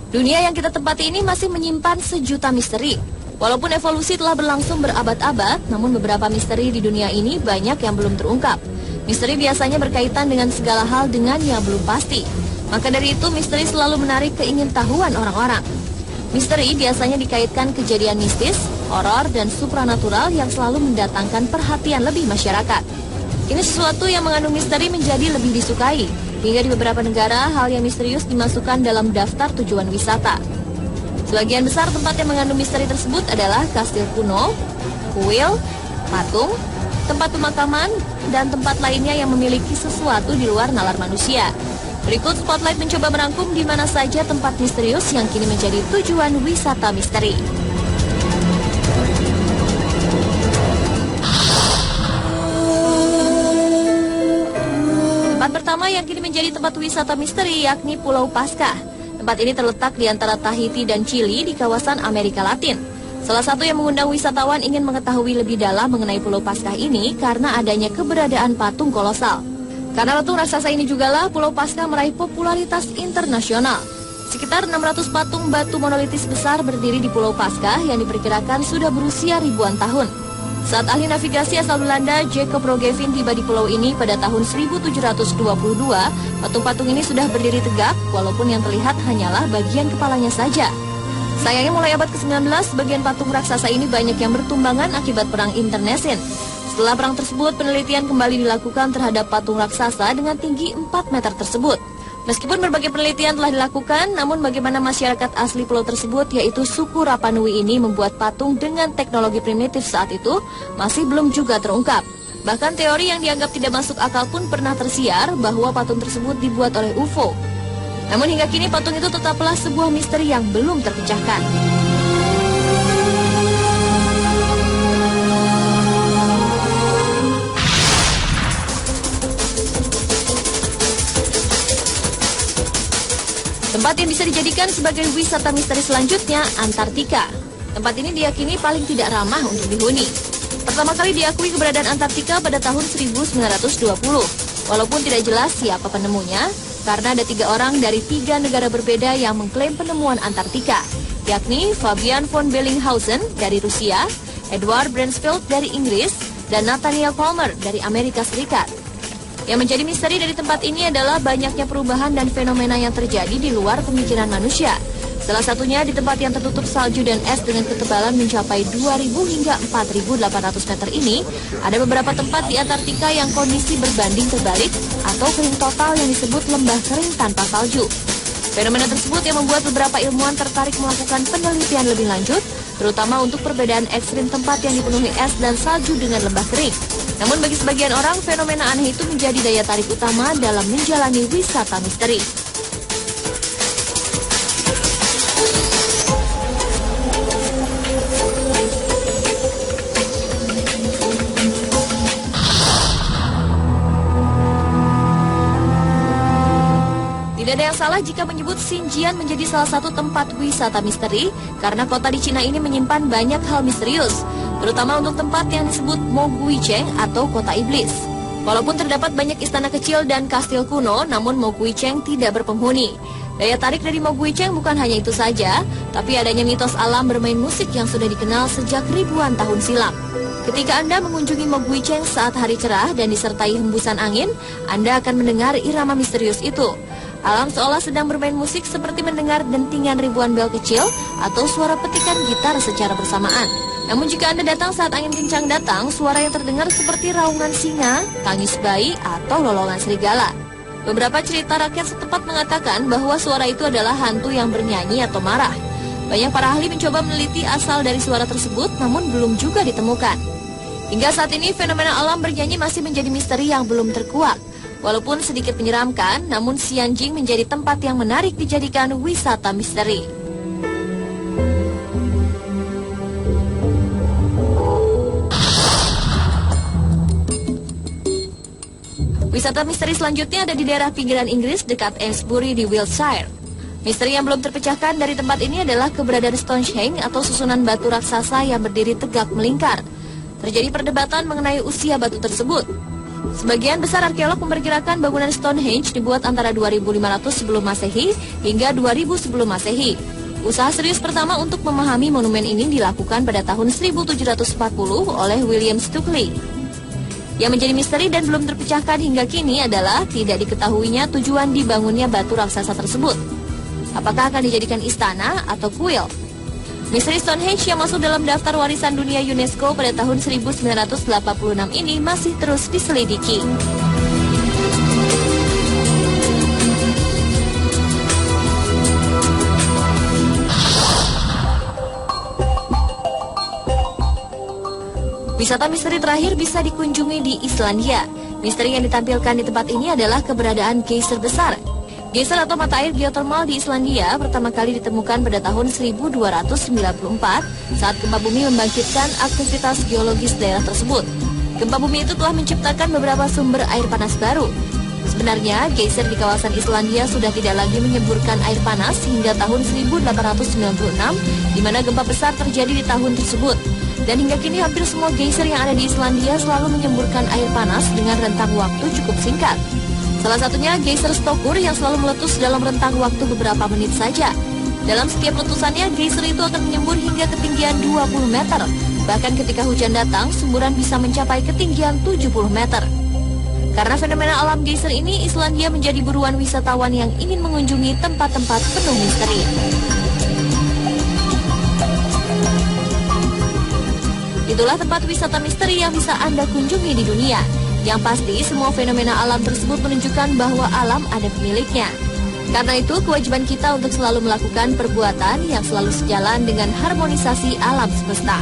Dunia yang kita tempati ini masih menyimpan sejuta misteri. Walaupun evolusi telah berlangsung berabad-abad, namun beberapa misteri di dunia ini banyak yang belum terungkap. Misteri biasanya berkaitan dengan segala hal dengan yang belum pasti. Maka dari itu, misteri selalu menarik keingintahuan orang-orang. Misteri biasanya dikaitkan kejadian mistis, horor, dan supranatural yang selalu mendatangkan perhatian lebih masyarakat. Ini sesuatu yang mengandung misteri menjadi lebih disukai. Hingga di beberapa negara, hal yang misterius dimasukkan dalam daftar tujuan wisata. Sebagian besar tempat yang mengandung misteri tersebut adalah kastil kuno, kuil, patung, tempat pemakaman, dan tempat lainnya yang memiliki sesuatu di luar nalar manusia. Berikut Spotlight mencoba merangkum di mana saja tempat misterius yang kini menjadi tujuan wisata misteri. Tempat pertama yang kini menjadi tempat wisata misteri yakni Pulau Paskah. Tempat ini terletak di antara Tahiti dan Chili di kawasan Amerika Latin. Salah satu yang mengundang wisatawan ingin mengetahui lebih dalam mengenai Pulau Paskah ini karena adanya keberadaan patung kolosal. Karena patung raksasa ini jugalah Pulau Paskah meraih popularitas internasional. Sekitar 600 patung batu monolitis besar berdiri di Pulau Paskah yang diperkirakan sudah berusia ribuan tahun. Saat ahli navigasi asal Belanda Jacob Roggeveen tiba di pulau ini pada tahun 1722, patung-patung ini sudah berdiri tegak walaupun yang terlihat hanyalah bagian kepalanya saja. Sayangnya mulai abad ke-19, bagian patung raksasa ini banyak yang bertumbangan akibat perang internecine. Setelah perang tersebut, penelitian kembali dilakukan terhadap patung raksasa dengan tinggi 4 meter tersebut. Meskipun berbagai penelitian telah dilakukan, namun bagaimana masyarakat asli pulau tersebut, yaitu suku Rapa Nui ini membuat patung dengan teknologi primitif saat itu, masih belum juga terungkap. Bahkan teori yang dianggap tidak masuk akal pun pernah tersiar bahwa patung tersebut dibuat oleh UFO. Namun hingga kini patung itu tetaplah sebuah misteri yang belum terpecahkan. Tempat yang bisa dijadikan sebagai wisata misteri selanjutnya, Antartika. Tempat ini diyakini paling tidak ramah untuk dihuni. Pertama kali diakui keberadaan Antartika pada tahun 1920. Walaupun tidak jelas siapa penemunya, karena ada 3 orang dari 3 negara berbeda yang mengklaim penemuan Antartika, yakni Fabian von Bellinghausen dari Rusia, Edward Bransfield dari Inggris, dan Nathaniel Palmer dari Amerika Serikat. Yang menjadi misteri dari tempat ini adalah banyaknya perubahan dan fenomena yang terjadi di luar pemikiran manusia. Salah satunya di tempat yang tertutup salju dan es dengan ketebalan mencapai 2.000 hingga 4.800 meter ini, ada beberapa tempat di Antartika yang kondisi berbanding terbalik atau kering total yang disebut lembah kering tanpa salju. Fenomena tersebut yang membuat beberapa ilmuwan tertarik melakukan penelitian lebih lanjut, terutama untuk perbedaan ekstrim tempat yang dipenuhi es dan salju dengan lembah kering. Namun bagi sebagian orang, fenomena aneh itu menjadi daya tarik utama dalam menjalani wisata misteri. Tidak ada yang salah jika menyebut Xinjiang menjadi salah satu tempat wisata misteri, karena kota di Cina ini menyimpan banyak hal misterius, terutama untuk tempat yang disebut Moguicheng atau kota iblis. Walaupun terdapat banyak istana kecil dan kastil kuno, namun Moguicheng tidak berpenghuni. Daya tarik dari Moguicheng bukan hanya itu saja, tapi adanya mitos alam bermain musik yang sudah dikenal sejak ribuan tahun silam. Ketika Anda mengunjungi Moguicheng saat hari cerah dan disertai hembusan angin, Anda akan mendengar irama misterius itu. Alam seolah sedang bermain musik seperti mendengar dentingan ribuan bel kecil atau suara petikan gitar secara bersamaan. Namun jika Anda datang saat angin kencang datang, suara yang terdengar seperti raungan singa, tangis bayi, atau lolongan serigala. Beberapa cerita rakyat setempat mengatakan bahwa suara itu adalah hantu yang bernyanyi atau marah. Banyak para ahli mencoba meneliti asal dari suara tersebut, namun belum juga ditemukan. Hingga saat ini, fenomena alam bernyanyi masih menjadi misteri yang belum terkuak. Walaupun sedikit menyeramkan, namun Xinjiang menjadi tempat yang menarik dijadikan wisata misteri. Wisata misteri selanjutnya ada di daerah pinggiran Inggris dekat Amesbury di Wiltshire. Misteri yang belum terpecahkan dari tempat ini adalah keberadaan Stonehenge atau susunan batu raksasa yang berdiri tegak melingkar. Terjadi perdebatan mengenai usia batu tersebut. Sebagian besar arkeolog memperkirakan bangunan Stonehenge dibuat antara 2500 sebelum Masehi hingga 2000 sebelum Masehi. Usaha serius pertama untuk memahami monumen ini dilakukan pada tahun 1740 oleh William Stukeley. Yang menjadi misteri dan belum terpecahkan hingga kini adalah tidak diketahuinya tujuan dibangunnya batu raksasa tersebut. Apakah akan dijadikan istana atau kuil? Misteri Stonehenge yang masuk dalam daftar warisan dunia UNESCO pada tahun 1986 ini masih terus diselidiki. Wisata misteri terakhir bisa dikunjungi di Islandia. Misteri yang ditampilkan di tempat ini adalah keberadaan geyser besar. Geyser atau mata air geothermal di Islandia pertama kali ditemukan pada tahun 1294 saat gempa bumi membangkitkan aktivitas geologis daerah tersebut. Gempa bumi itu telah menciptakan beberapa sumber air panas baru. Sebenarnya, geyser di kawasan Islandia sudah tidak lagi menyemburkan air panas hingga tahun 1896, di mana gempa besar terjadi di tahun tersebut. Dan hingga kini hampir semua geyser yang ada di Islandia selalu menyemburkan air panas dengan rentang waktu cukup singkat. Salah satunya geyser Stokkur yang selalu meletus dalam rentang waktu beberapa menit saja. Dalam setiap letusannya, geyser itu akan menyembur hingga ketinggian 20 meter. Bahkan ketika hujan datang, semburan bisa mencapai ketinggian 70 meter. Karena fenomena alam geyser ini, Islandia menjadi buruan wisatawan yang ingin mengunjungi tempat-tempat penuh misteri. Itulah tempat wisata misteri yang bisa Anda kunjungi di dunia. Yang pasti, semua fenomena alam tersebut menunjukkan bahwa alam ada pemiliknya. Karena itu, kewajiban kita untuk selalu melakukan perbuatan yang selalu sejalan dengan harmonisasi alam semesta.